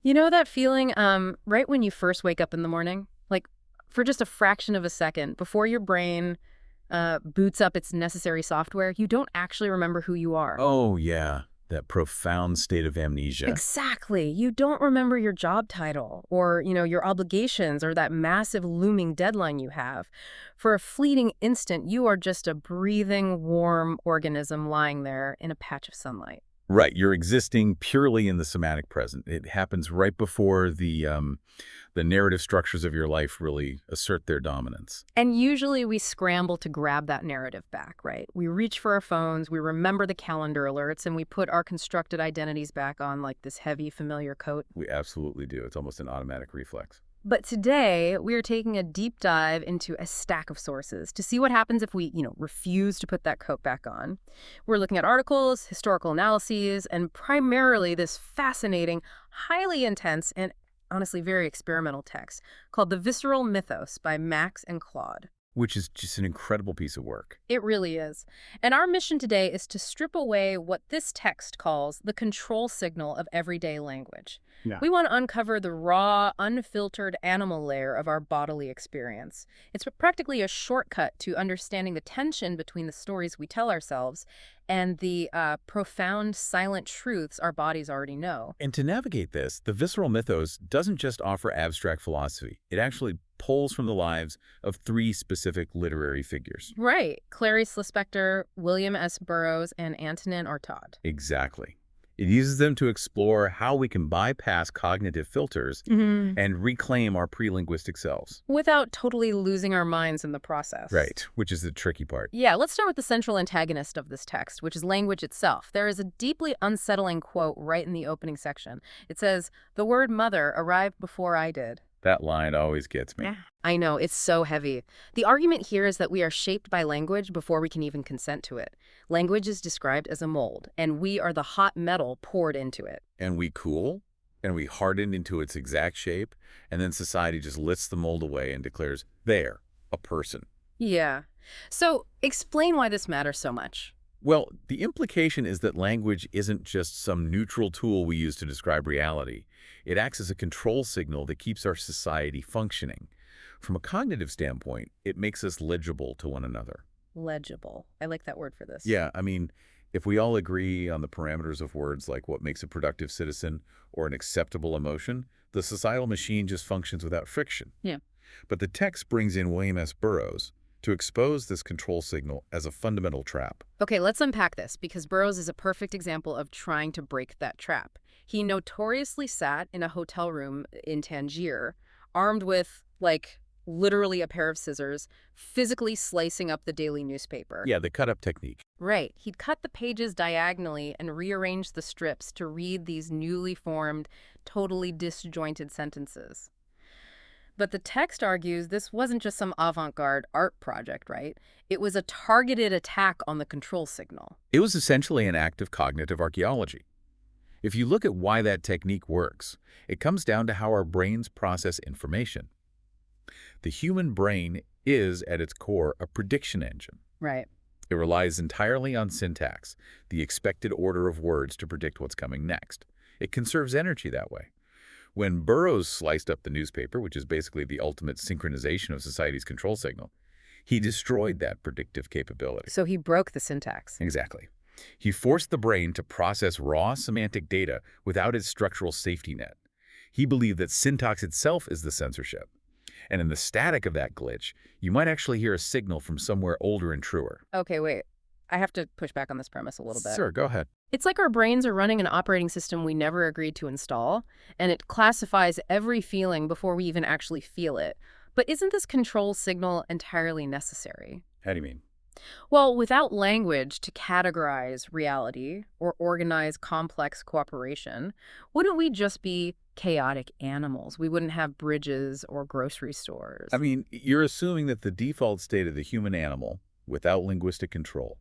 You know that feeling right when you first wake up in the morning? Like for just a fraction of a second before your brain boots up its necessary software, you don't actually remember who you are. Oh, yeah, that profound state of amnesia. Exactly. You don't remember your job title or, your obligations or that massive looming deadline you have. For a fleeting instant, you are just a breathing, warm organism lying there in a patch of sunlight. Right, you're existing purely in the somatic present. It happens right before the narrative structures of your life really assert their dominance. And usually we scramble to grab that narrative back, right? We reach for our phones, we remember the calendar alerts, and we put our constructed identities back on like this heavy, familiar coat. We absolutely do. It's almost an automatic reflex. But today, we are taking a deep dive into a stack of sources to see what happens if we, refuse to put that coat back on. We're looking at articles, historical analyses, and primarily this fascinating, highly intense, and honestly very experimental text called The Visceral Mythos by Max and Claude. Which is just an incredible piece of work. It really is. And our mission today is to strip away what this text calls the control signal of everyday language. Yeah. We want to uncover the raw, unfiltered animal layer of our bodily experience. It's practically a shortcut to understanding the tension between the stories we tell ourselves and the profound, silent truths our bodies already know. And to navigate this, the Visceral Mythos doesn't just offer abstract philosophy. It actually pulls from the lives of three specific literary figures. Right. Clarice Lispector, William S. Burroughs, and Antonin Artaud. Exactly. It uses them to explore how we can bypass cognitive filters and reclaim our pre-linguistic selves. Without totally losing our minds in the process. Right, which is the tricky part. Yeah, let's start with the central antagonist of this text, which is language itself. There is a deeply unsettling quote right in the opening section. It says, "The word mother arrived before I did." That line always gets me. Yeah. I know, it's so heavy. The argument here is that we are shaped by language before we can even consent to it. Language is described as a mold, and we are the hot metal poured into it. And we cool, and we harden into its exact shape, and then society just lifts the mold away and declares, there, a person. Yeah. So explain why this matters so much. Well, the implication is that language isn't just some neutral tool we use to describe reality. It acts as a control signal that keeps our society functioning. From a cognitive standpoint, it makes us legible to one another. Legible. I like that word for this. Yeah, I mean, if we all agree on the parameters of words like what makes a productive citizen or an acceptable emotion, the societal machine just functions without friction. Yeah. But the text brings in William S. Burroughs to expose this control signal as a fundamental trap. Okay, let's unpack this, because Burroughs is a perfect example of trying to break that trap. He notoriously sat in a hotel room in Tangier, armed with, literally a pair of scissors, physically slicing up the daily newspaper. Yeah, the cut-up technique. Right. He'd cut the pages diagonally and rearrange the strips to read these newly formed, totally disjointed sentences. But the text argues this wasn't just some avant-garde art project, right? It was a targeted attack on the control signal. It was essentially an act of cognitive archaeology. If you look at why that technique works, it comes down to how our brains process information. The human brain is, at its core, a prediction engine. Right. It relies entirely on syntax, the expected order of words to predict what's coming next. It conserves energy that way. When Burroughs sliced up the newspaper, which is basically the ultimate synchronization of society's control signal, he destroyed that predictive capability. So he broke the syntax. Exactly. He forced the brain to process raw semantic data without its structural safety net. He believed that syntax itself is the censorship. And in the static of that glitch, you might actually hear a signal from somewhere older and truer. Okay, wait. I have to push back on this premise a little bit. Sure, go ahead. It's like our brains are running an operating system we never agreed to install, and it classifies every feeling before we even actually feel it. But isn't this control signal entirely necessary? How do you mean? Well, without language to categorize reality or organize complex cooperation, wouldn't we just be chaotic animals? We wouldn't have bridges or grocery stores. I mean, you're assuming that the default state of the human animal, without linguistic control,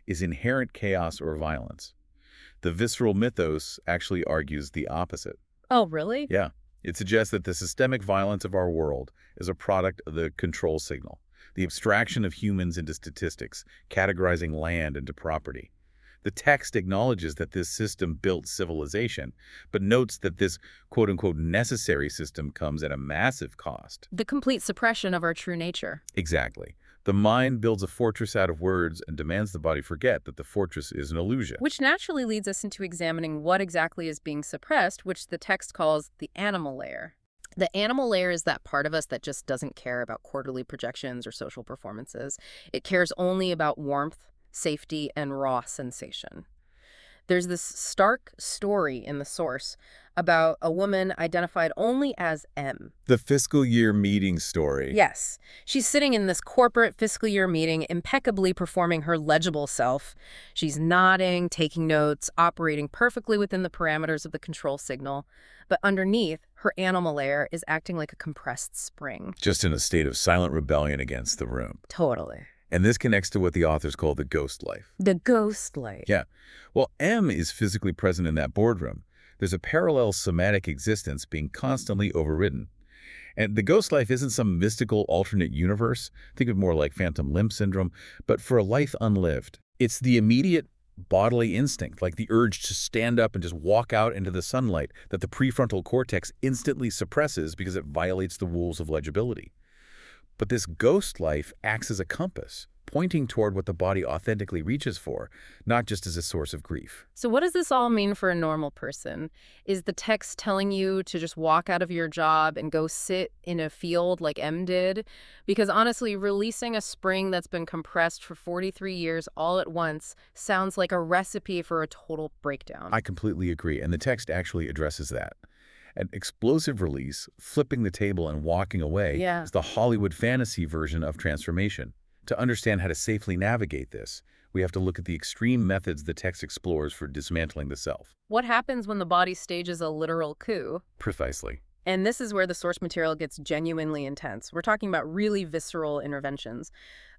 is inherent chaos or violence. The Visceral Mythos actually argues the opposite. Oh, really? Yeah. It suggests that the systemic violence of our world is a product of the control signal, the abstraction of humans into statistics, categorizing land into property. The text acknowledges that this system built civilization, but notes that this quote-unquote necessary system comes at a massive cost. The complete suppression of our true nature. Exactly. The mind builds a fortress out of words and demands the body forget that the fortress is an illusion. Which naturally leads us into examining what exactly is being suppressed, which the text calls the animal layer. The animal layer is that part of us that just doesn't care about quarterly projections or social performances. It cares only about warmth, safety, and raw sensation. There's this stark story in the source about a woman identified only as M. The fiscal year meeting story. Yes. She's sitting in this corporate fiscal year meeting, impeccably performing her legible self. She's nodding, taking notes, operating perfectly within the parameters of the control signal. But underneath, her animal layer is acting like a compressed spring. Just in a state of silent rebellion against the room. Totally. And this connects to what the authors call the ghost life. The ghost life. Yeah. Well, M is physically present in that boardroom. There's a parallel somatic existence being constantly overridden. And the ghost life isn't some mystical alternate universe. Think of it more like phantom limb syndrome, but for a life unlived. It's the immediate bodily instinct, like the urge to stand up and just walk out into the sunlight, that the prefrontal cortex instantly suppresses because it violates the rules of legibility. But this ghost life acts as a compass, pointing toward what the body authentically reaches for, not just as a source of grief. So what does this all mean for a normal person? Is the text telling you to just walk out of your job and go sit in a field like M did? Because honestly, releasing a spring that's been compressed for 43 years all at once sounds like a recipe for a total breakdown. I completely agree, and the text actually addresses that. An explosive release, flipping the table and walking away, is the Hollywood fantasy version of transformation. To understand how to safely navigate this, we have to look at the extreme methods the text explores for dismantling the self. What happens when the body stages a literal coup? Precisely. And this is where the source material gets genuinely intense. We're talking about really visceral interventions.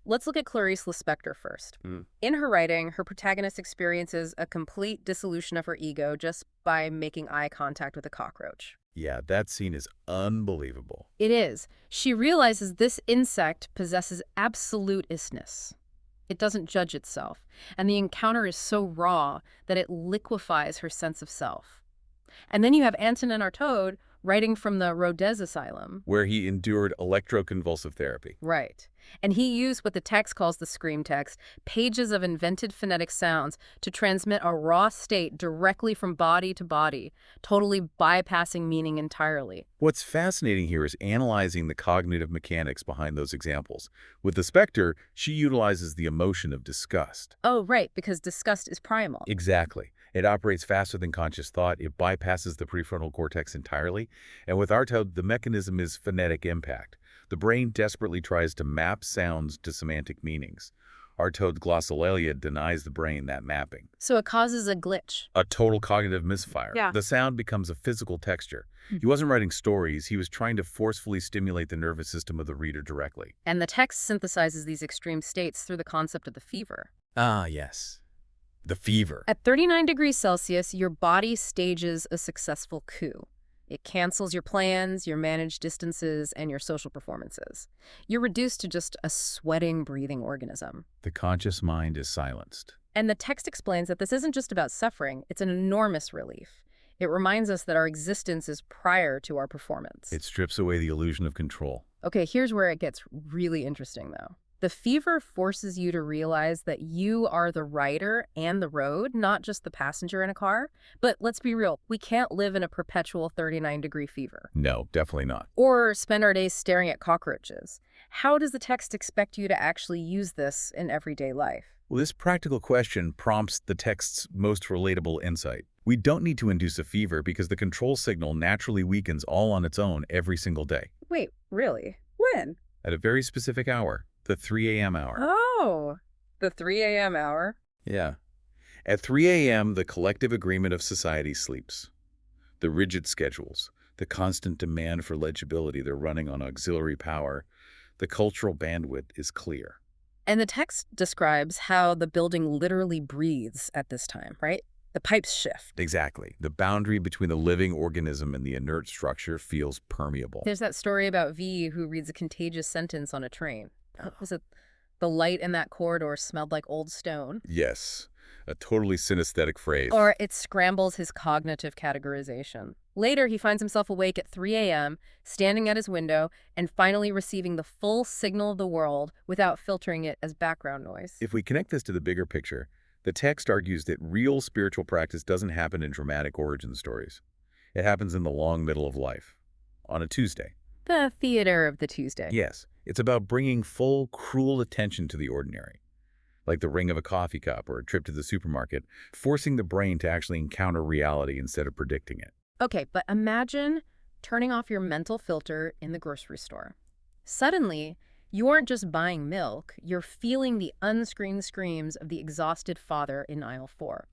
Let's look at Clarice Lispector first. In her writing, her protagonist experiences a complete dissolution of her ego just by making eye contact with a cockroach. Yeah, that scene is unbelievable. It is. She realizes this insect possesses absolute is-ness. It doesn't judge itself, and the encounter is so raw that it liquefies her sense of self. And then you have Antonin Artaud writing from the Rodez Asylum, where he endured electroconvulsive therapy. Right. And he used what the text calls the scream text, pages of invented phonetic sounds to transmit a raw state directly from body to body, totally bypassing meaning entirely. What's fascinating here is analyzing the cognitive mechanics behind those examples. With Lispector, she utilizes the emotion of disgust. Oh, right, because disgust is primal. Exactly. It operates faster than conscious thought. It bypasses the prefrontal cortex entirely. And with Artaud, the mechanism is phonetic impact. The brain desperately tries to map sounds to semantic meanings. Artaud's glossolalia denies the brain that mapping. So it causes a glitch. A total cognitive misfire. Yeah. The sound becomes a physical texture. He wasn't writing stories. He was trying to forcefully stimulate the nervous system of the reader directly. And the text synthesizes these extreme states through the concept of the fever. Ah, yes. The fever. At 39 degrees Celsius, your body stages a successful coup. It cancels your plans, your managed distances, and your social performances. You're reduced to just a sweating, breathing organism. The conscious mind is silenced. And the text explains that this isn't just about suffering, it's an enormous relief. It reminds us that our existence is prior to our performance. It strips away the illusion of control. Okay, here's where it gets really interesting, though. The fever forces you to realize that you are the rider and the road, not just the passenger in a car. But let's be real, we can't live in a perpetual 39-degree fever. No, definitely not. Or spend our days staring at cockroaches. How does the text expect you to actually use this in everyday life? Well, this practical question prompts the text's most relatable insight. We don't need to induce a fever because the control signal naturally weakens all on its own every single day. Wait, really? When? At a very specific hour. The 3 a.m. hour. Oh, the 3 a.m. hour? Yeah. At 3 a.m., the collective agreement of society sleeps. The rigid schedules, the constant demand for legibility they're running on auxiliary power, the cultural bandwidth is clear. And the text describes how the building literally breathes at this time, right? The pipes shift. Exactly. The boundary between the living organism and the inert structure feels permeable. There's that story about V who reads a contagious sentence on a train. Was it the light in that corridor smelled like old stone? Yes. a totally synesthetic phrase. Or it scrambles his cognitive categorization. Later, he finds himself awake at 3 a.m., standing at his window, and finally receiving the full signal of the world without filtering it as background noise. If we connect this to the bigger picture, the text argues that real spiritual practice doesn't happen in dramatic origin stories. It happens in the long middle of life, on a Tuesday. The theater of the Tuesday. Yes, it's about bringing full, cruel attention to the ordinary, like the ring of a coffee cup or a trip to the supermarket, forcing the brain to actually encounter reality instead of predicting it. Okay, but imagine turning off your mental filter in the grocery store. Suddenly, you aren't just buying milk, you're feeling the unscreened screams of the exhausted father in aisle 4.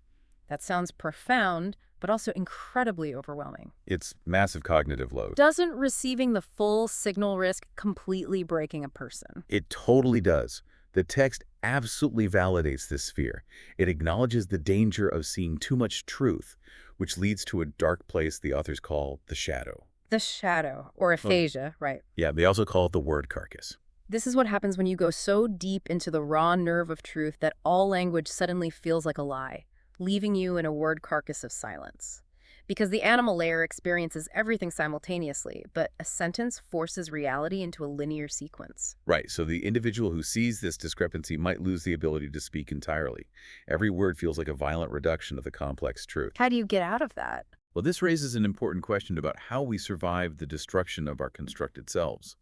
That sounds profound, but also incredibly overwhelming. It's massive cognitive load. Doesn't receiving the full signal risk completely breaking a person? It totally does. The text absolutely validates this fear. It acknowledges the danger of seeing too much truth, which leads to a dark place the authors call the shadow. The shadow, or aphasia, right. Yeah, they also call it the word carcass. This is what happens when you go so deep into the raw nerve of truth that all language suddenly feels like a lie, leaving you in a word carcass of silence. Because the animal layer experiences everything simultaneously, but a sentence forces reality into a linear sequence. Right, so the individual who sees this discrepancy might lose the ability to speak entirely. Every word feels like a violent reduction of the complex truth. How do you get out of that? Well, this raises an important question about how we survive the destruction of our constructed selves.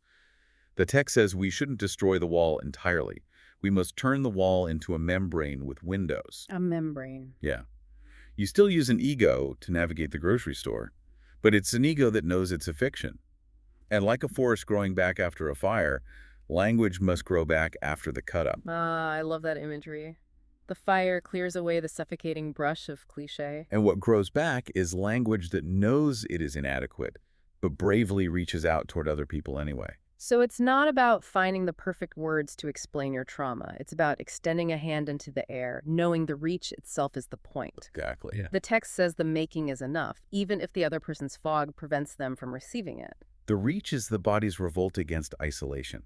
The text says we shouldn't destroy the wall entirely. We must turn the wall into a membrane with windows. A membrane. Yeah. You still use an ego to navigate the grocery store, but it's an ego that knows it's a fiction. And like a forest growing back after a fire, language must grow back after the cut-up. Ah, I love that imagery. The fire clears away the suffocating brush of cliché. And what grows back is language that knows it is inadequate, but bravely reaches out toward other people anyway. So it's not about finding the perfect words to explain your trauma. It's about extending a hand into the air, knowing the reach itself is the point. Exactly. Yeah. The text says the making is enough, even if the other person's fog prevents them from receiving it. The reach is the body's revolt against isolation.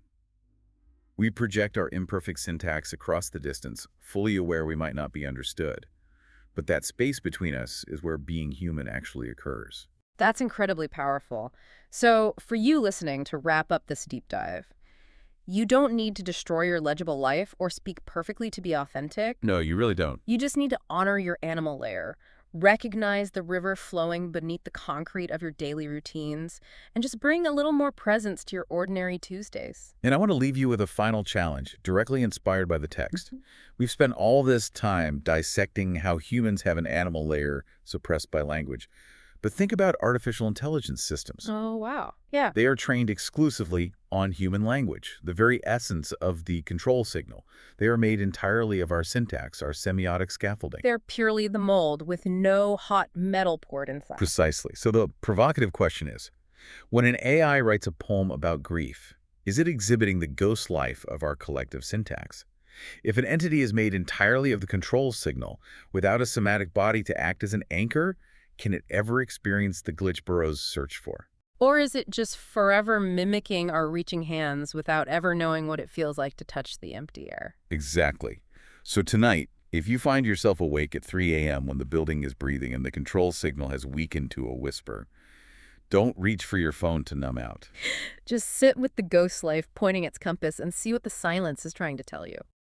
We project our imperfect syntax across the distance, fully aware we might not be understood. But that space between us is where being human actually occurs. That's incredibly powerful. So for you listening, to wrap up this deep dive, you don't need to destroy your legible life or speak perfectly to be authentic. No, you really don't. You just need to honor your animal layer, recognize the river flowing beneath the concrete of your daily routines, and just bring a little more presence to your ordinary Tuesdays. And I want to leave you with a final challenge, directly inspired by the text. We've spent all this time dissecting how humans have an animal layer suppressed by language. But think about artificial intelligence systems. Oh, wow. Yeah. They are trained exclusively on human language, the very essence of the control signal. They are made entirely of our syntax, our semiotic scaffolding. They're purely the mold with no hot metal poured inside. Precisely. So the provocative question is, when an AI writes a poem about grief, is it exhibiting the ghost life of our collective syntax? If an entity is made entirely of the control signal, without a somatic body to act as an anchor, can it ever experience the glitch Burroughs searched for? Or is it just forever mimicking our reaching hands without ever knowing what it feels like to touch the empty air? Exactly. So tonight, if you find yourself awake at 3 a.m. when the building is breathing and the control signal has weakened to a whisper, don't reach for your phone to numb out. Just sit with the ghost life pointing its compass and see what the silence is trying to tell you.